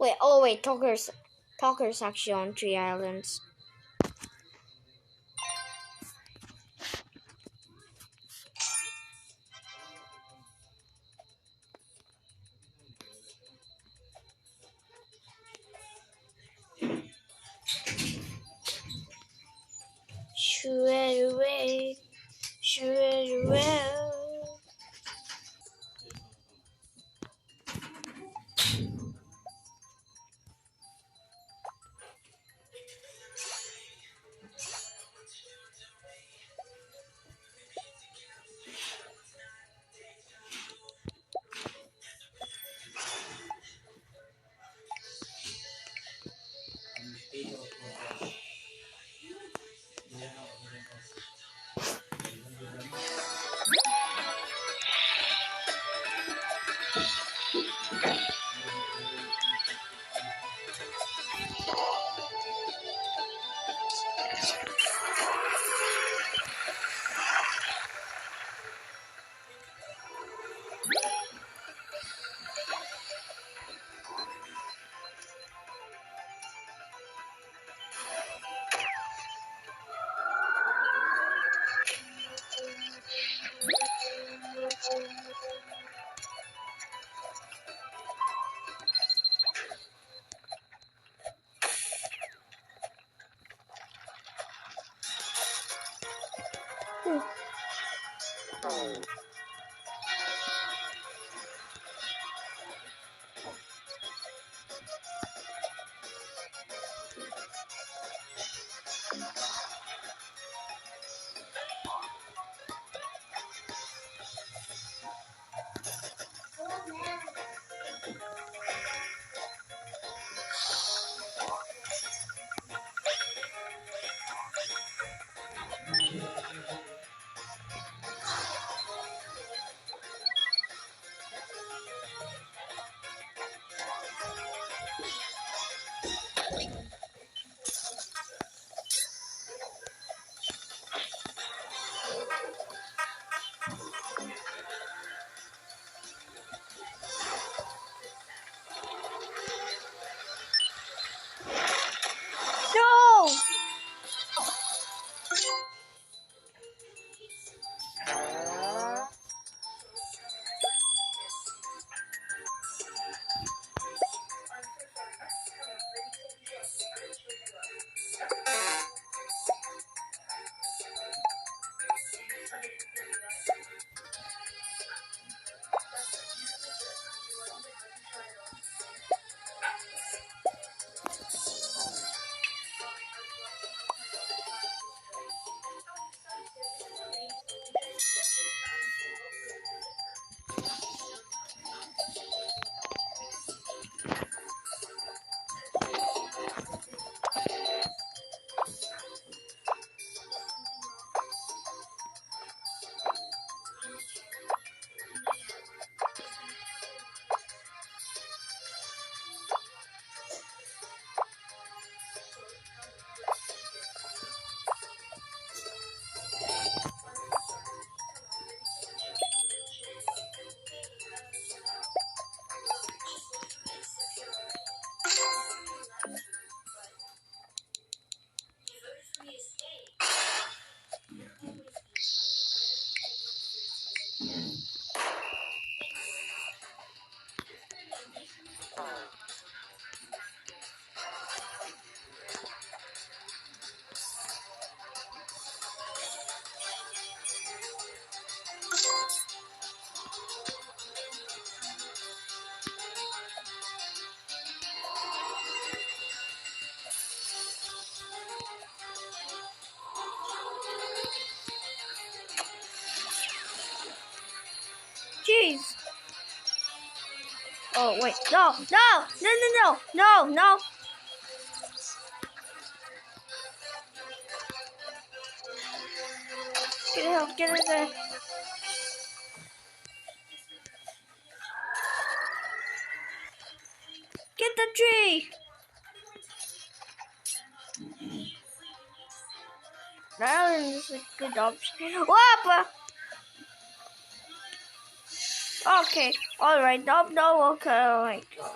Wait, Talker's actually on 3 islands. Shoo it away. No! Jeez. Oh, wait. No. Get it there. Get the tree. That is a good option. Whopper. Okay. Alright. No. Okay. Oh my gosh.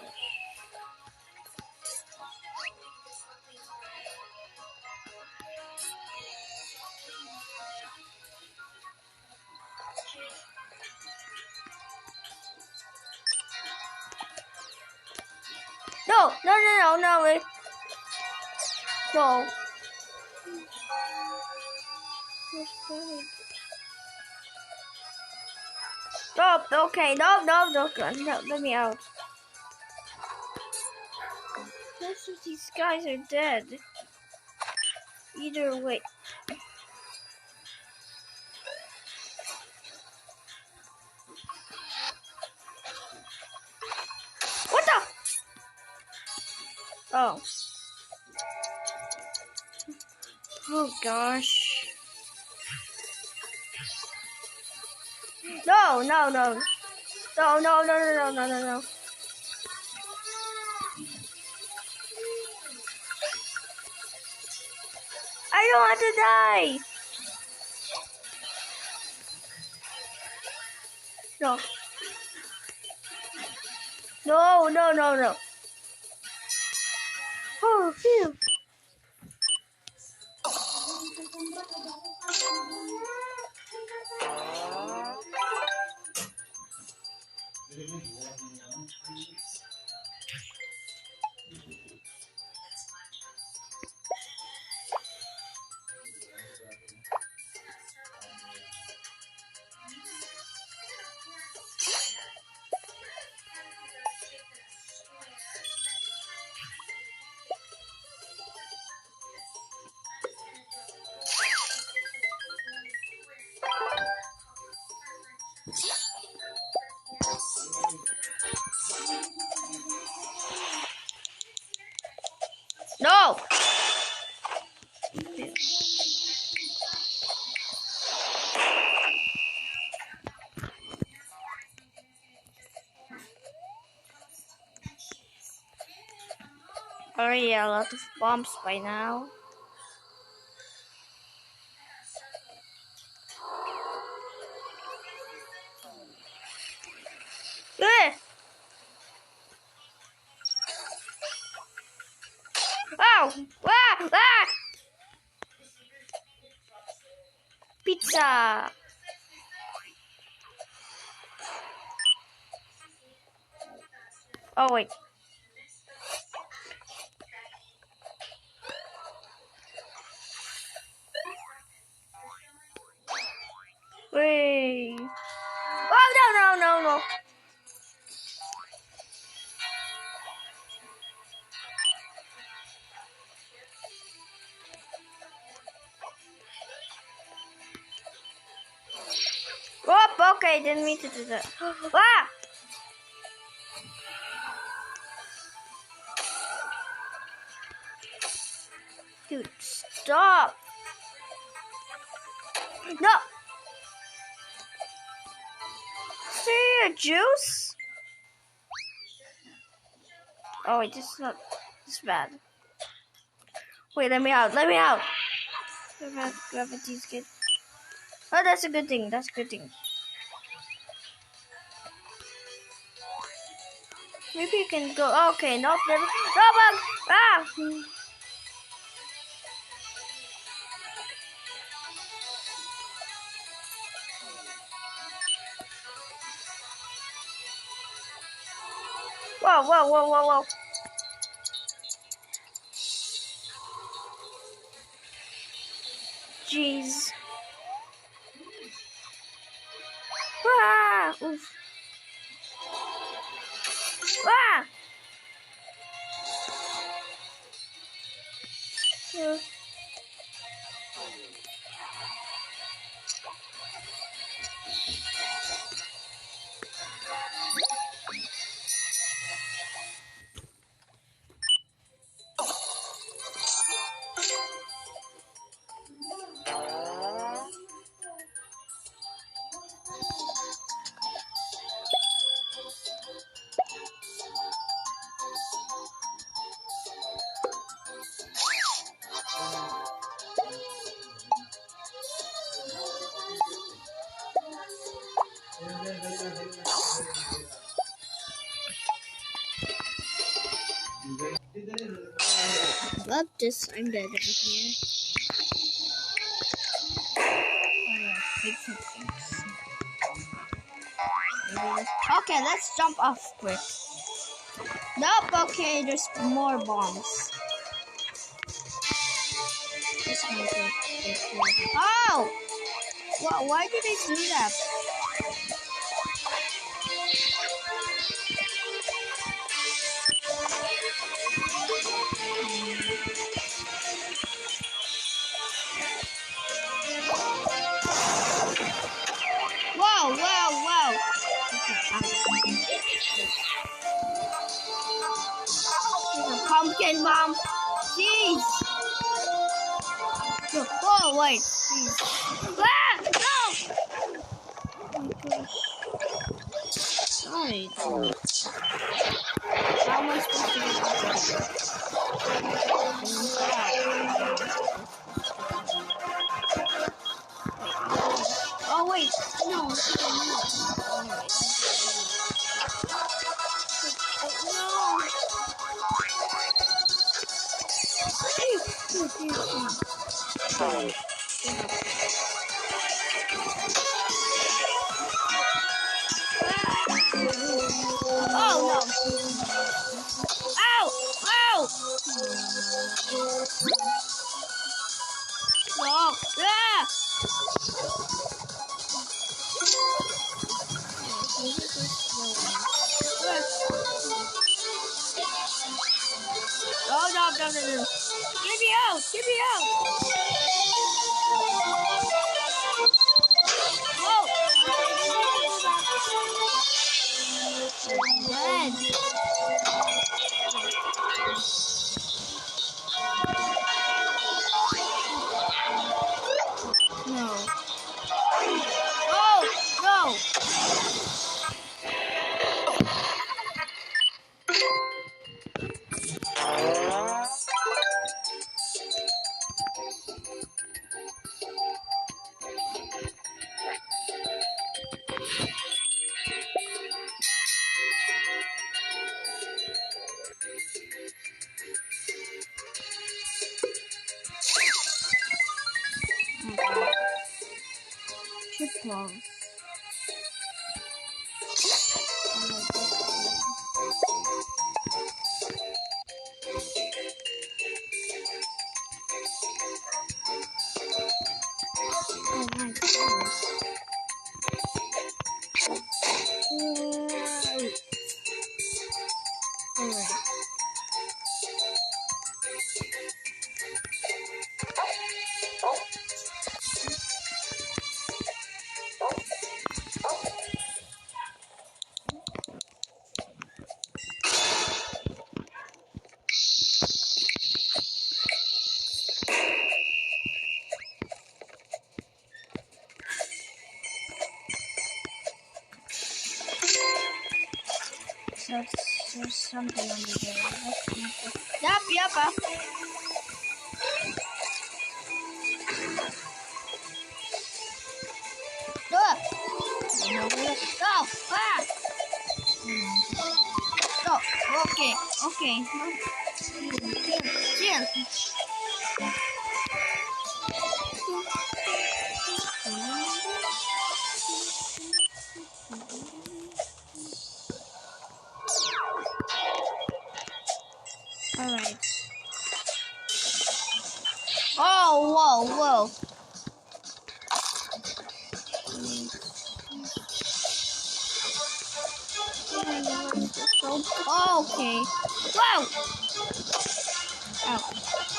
No, no, no, no, no, wait. No. Stop, okay, no, no, no, no, let me out. Most of these guys are dead. Either way. What the? Oh. Oh gosh. No, no, no. No, no, no, no, no, no, no, no. I don't want to die. No. No, no, no, no. Oh, phew. No. Already a lot of bombs by now. Eh. Oh! Ah! Ah! Pizza! Oh, wait. Wait. Oh, no, no, no, no. Oh, okay, didn't mean to do that. Ah! Dude, stop. No. See a juice? Oh, wait, this is not this bad. Wait, let me out. Let me out. Gravity's good. Oh, that's a good thing. That's a good thing. Maybe you can go. Okay, no, no, bug. Ah! Whoa, whoa, whoa, whoa, whoa. Jeez. Ah! Oof. Ah! Love this. I'm dead over here. Okay, let's jump off quick. Nope, okay, there's more bombs. This one too. Oh! Why did they do that? Whoa, whoa, whoa! There's a pumpkin bomb. Jeez! Oh, wait. Jeez. Ah! No! Oh my gosh. Sorry. How am I supposed to get out of here? Oh, wait. No. Oh, no. Ow! Ow! No. Ah! Oh, no, no, no, no. Get me out! Get me out! Whoa! Red. No. Oh, no. Triple. Oh my goodness. Alright. So there's something under there. Yep. No! Ah! No! Okay. Chill. Alright. Oh, whoa. Okay. Whoa!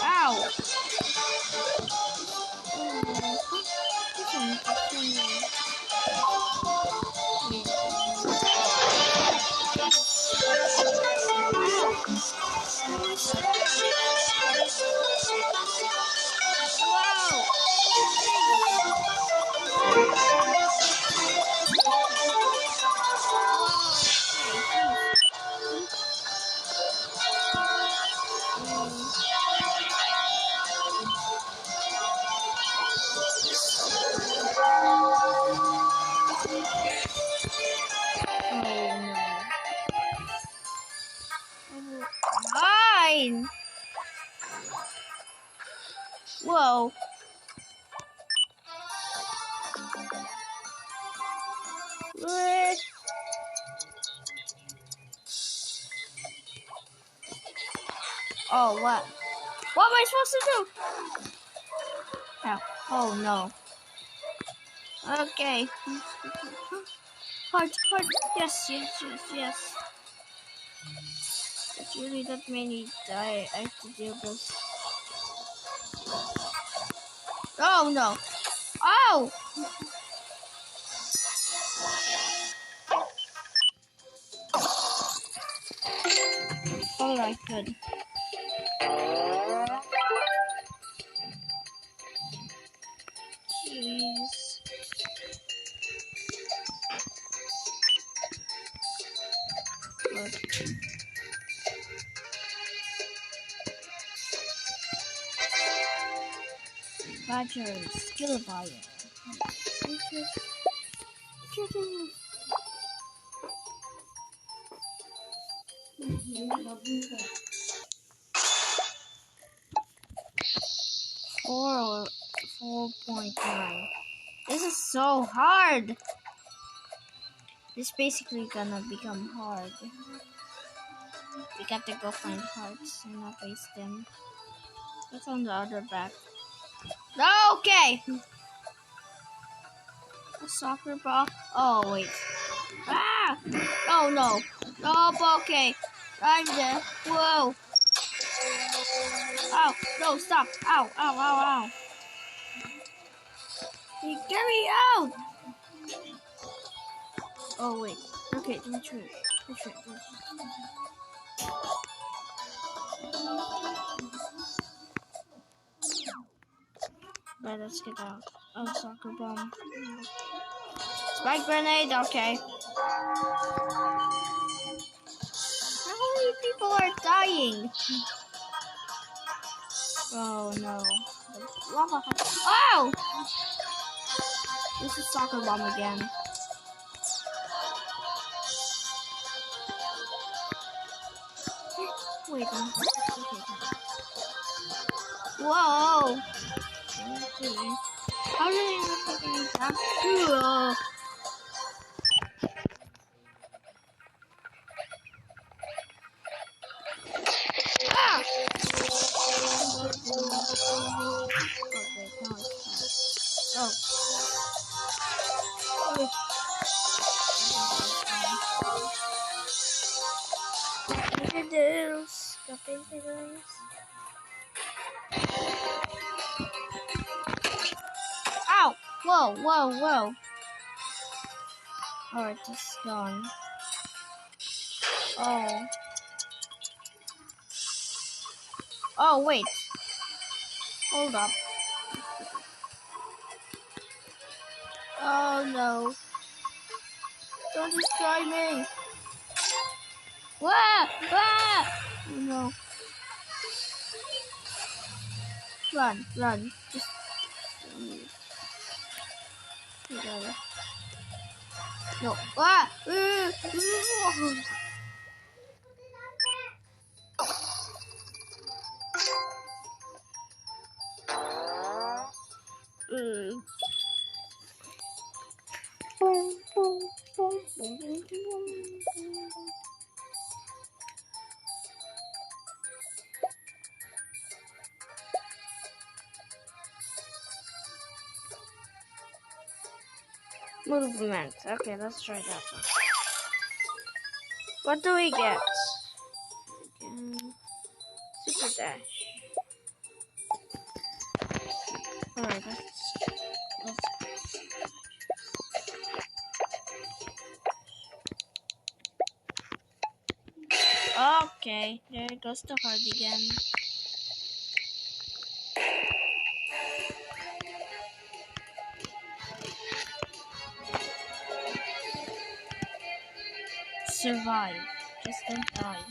Ow. Fine. Whoa. What? Oh, what? What am I supposed to do? Oh, oh no. Okay. Heart, heart. Yes, yes, yes, yes. It's really that many. I have to do this. Oh no. Oh! All I could. Jeez. Look. Badger, skill buyer. Four 4.9. This is so hard. This basically gonna become hard. We got to go find hearts and not waste them. What's on the other back? Okay. A soccer ball. Oh wait. Ah! Oh no. Oh, okay. I'm dead. Whoa. Oh, no, stop. Ow, ow, ow, ow. Hey, get me out! Oh, wait. Okay, retreat. Retreat. Right, let's get out. Oh, soccer bomb. Spike grenade, okay. How many people are dying? Oh, no. Lava. Oh! This is soccer bomb again. Wait a minute. Whoa! How did I not take any damage? Ah! Okay, now it's fine. Oh. Doodles. Ow! Whoa, whoa, whoa. Alright, it's gone. Oh. Oh, wait. Hold up. Oh, no. Don't destroy me. Wah! Ah! Oh, no. Run, run. Just... No. Ah! Movement. Okay, let's try that one. What do we get? Super dash. Alright, let's okay, there goes the heart again. Survive. Just don't die.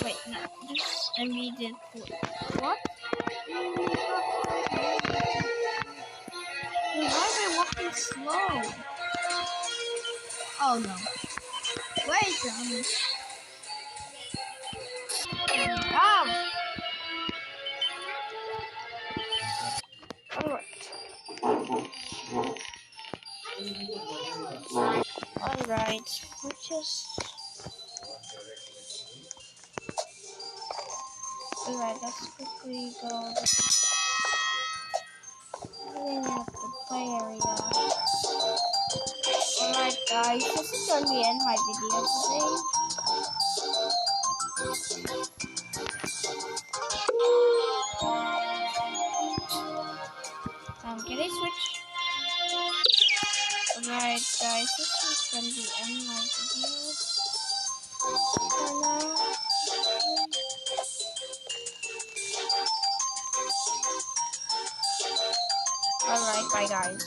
Wait, no. Just immediate. What? Why am I walking slow? Oh no. Wait a minute. Oh! Alright. We just... Alright, let's quickly go clean up the play area. Alright guys, this is when we end my video today. Can I switch? Alright guys, this is when we end my video for now. Alright, bye guys.